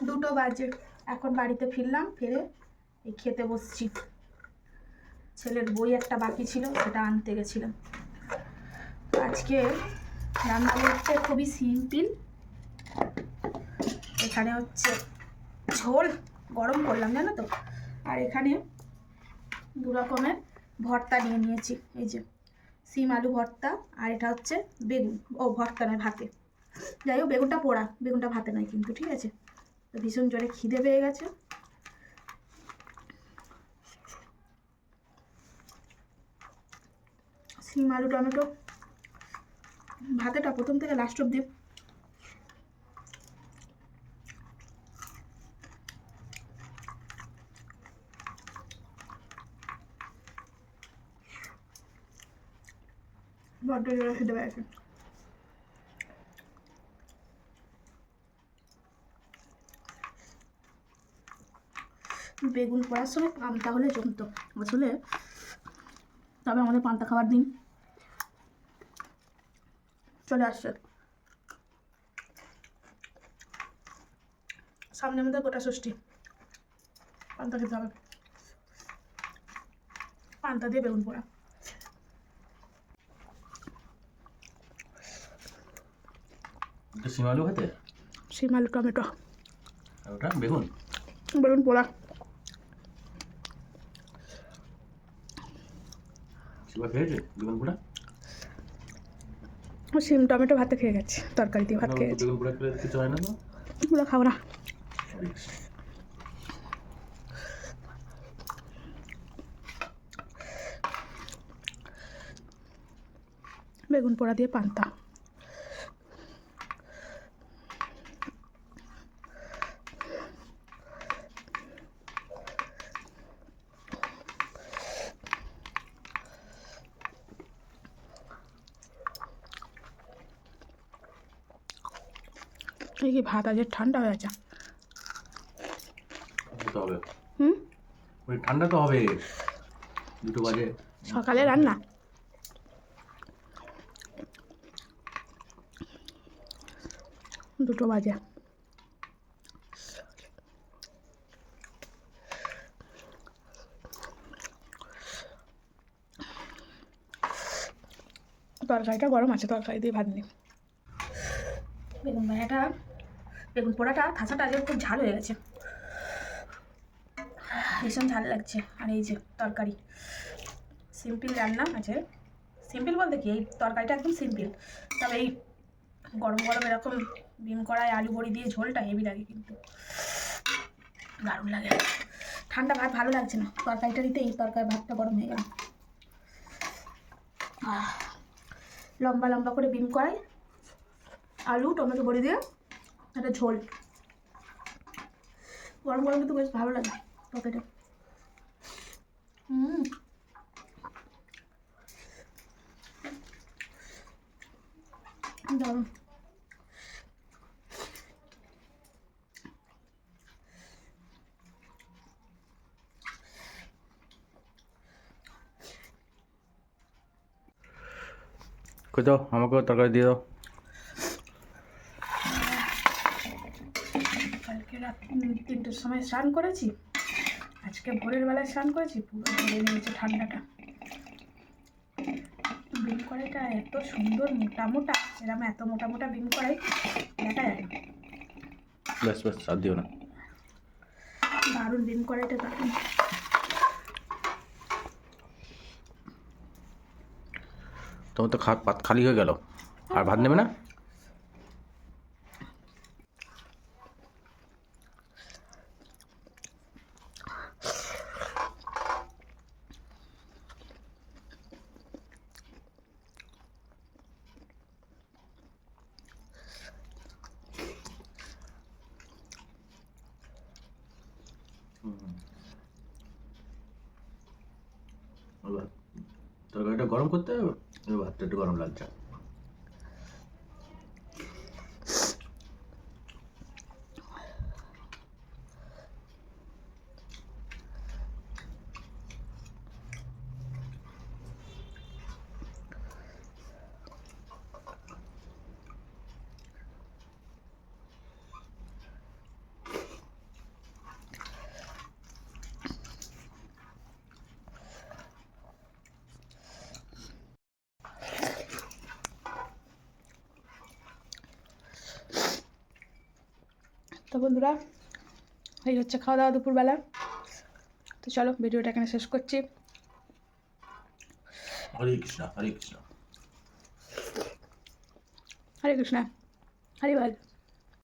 2টো বাজে, এখন বাড়িতে ফিরলাম, ফিরে এই খেতে বসছি। ছেলের বই একটা বাকি ছিল, সেটা আনতে গেছিলাম। আজকে রান্না করতে খুবই সিম্পল। এখানে হচ্ছে ঝোল গরম করলাম, জানো তো। আর এখানে 2 রকমের ভর্তা নিয়ে নিয়েছি। এই যে সিম আলু ভর্তা, আর এটা হচ্ছে বেগুন। ও ভর্তা নয়, ভাতে। যাই হোক, বেগুনটা পোড়া, বেগুনটা ভাতে নয় কিন্তু, ঠিক আছে। তো ভীষণ জোরে খিদে পেয়ে গেছে। সিম আলু টমেটো ভাতেটা প্রথম থেকে লাস্ট অব্দি বড্ড জোরে খিদে পেয়ে গেছে। বেগুন পোড়ার সময় পান্তা হলে জমতো আসলে, তবে আমাদের পান্তা খাওয়ার দিন চলে আসছে। সামনে আমাদের গোটা ষষ্ঠী, পান্তা খেতে হবে। পান্তা দিয়ে বেগুন পোড়া। সিম আলু খেতে, সিম আলু টমেটো আর ওটা বেগুন বেগুন পোড়া। শিবা খেয়েছে বেগুন পোড়া? সিম টমেটো ভাতে খেয়ে গেছে, তরকারি দিয়ে ভাত খেয়ে গেছে। বেগুন পোড়া খেলে কিছু হয় না তো? পুরো খাবো না। বেগুন পোড়া দিয়ে পান্তা। এই কি ভাত আজ ঠান্ডা হয়ে আছে। হবে হুম, ওই ঠান্ডা তো হবে, 2টো বাজে। সকালে রান্না, দুটো বাজে। তরকারিটা গরম আছে, তরকারি দিয়ে ভাত নিই। বেগুন ভাজাটা, বেগুন পোড়াটা থাসাটা আজকে খুব ঝাল হয়ে গেছে, ভীষণ ঝাল লাগছে। আর এই যে তরকারি, সিম্পল রান্না আছে। সিম্পল বলতে কি, এই তরকারিটা একদম সিম্পল, তবে এই গরম গরম এরকম ডিম কড়াই আলু বড়ি দিয়ে ঝোলটা হেভি লাগে, কিন্তু দারুণ লাগে। ঠান্ডা ভাত ভালো লাগছে না, তরকারিটা দিতে এই তরকারি ভাতটা গরম হয়ে গেল। লম্বা লম্বা করে ডিম কড়াই আলু টমেটো বড়ি দিয়ে একটা ঝোল, গরম গরম কিন্তু বেশ ভালো লাগে তরকারিটা। দারুণ। কই দাও, আমাকেও তরকারি দিয়ে দাও। কালকে রাত 3টের সময় স্নান করেছি, আজকে ভোরের বেলায় স্নান করেছি, পুরো ধরে নিয়েছে ঠান্ডাটা। বিন কড়াইটা এত সুন্দর মোটা মোটা, এরকম এত মোটা মোটা বিন কড়াই দেখা যায় না। ব্যাস ব্যাস, আর দিও না। দারুণ বিন কড়াইটা, দারুণ। তোমার তো ভাত খালি হয়ে গেল, আর ভাত নেবে না? তরকারিটা গরম করতে হবে, ভাতটা একটু গরম লাগছে। তো বন্ধুরা এই হচ্ছে খাওয়া দাওয়া দুপুরবেলা। তো চলো ভিডিওটা এখানে শেষ করছি। হরে কৃষ্ণ, হরে কৃষ্ণ। হরে কৃষ্ণ, হরি বল।